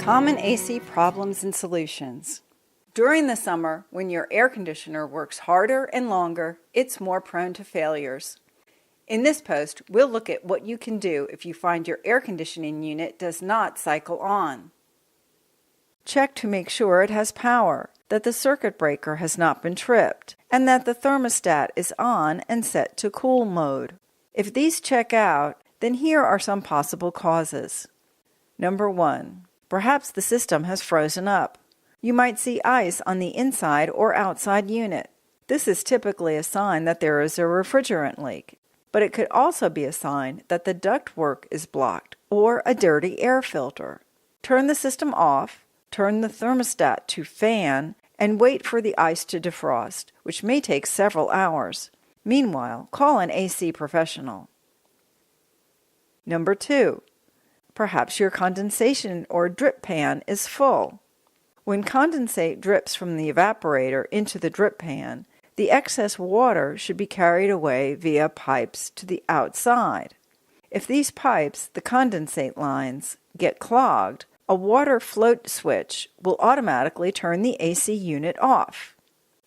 Common AC problems and solutions. During the summer, when your air conditioner works harder and longer, it's more prone to failures. In this post, we'll look at what you can do if you find your air conditioning unit does not cycle on. Check to make sure it has power, that the circuit breaker has not been tripped, and that the thermostat is on and set to cool mode. If these check out, then here are some possible causes. Number 1. Perhaps the system has frozen up. You might see ice on the inside or outside unit. This is typically a sign that there is a refrigerant leak, but it could also be a sign that the ductwork is blocked or a dirty air filter. Turn the system off, turn the thermostat to fan, and wait for the ice to defrost, which may take several hours. Meanwhile, call an AC professional. Number 2. Perhaps your condensation or drip pan is full. When condensate drips from the evaporator into the drip pan, the excess water should be carried away via pipes to the outside. If these pipes, the condensate lines, get clogged, a water float switch will automatically turn the AC unit off.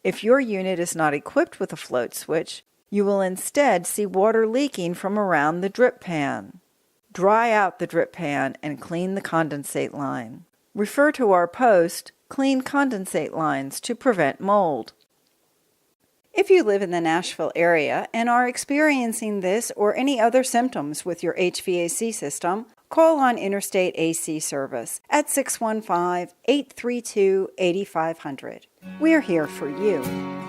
If your unit is not equipped with a float switch, you will instead see water leaking from around the drip pan. Dry out the drip pan and clean the condensate line. Refer to our post, Clean Condensate Lines to Prevent Mold. If you live in the Nashville area and are experiencing this or any other symptoms with your HVAC system, call on Interstate AC Service at 615-832-8500. We're here for you.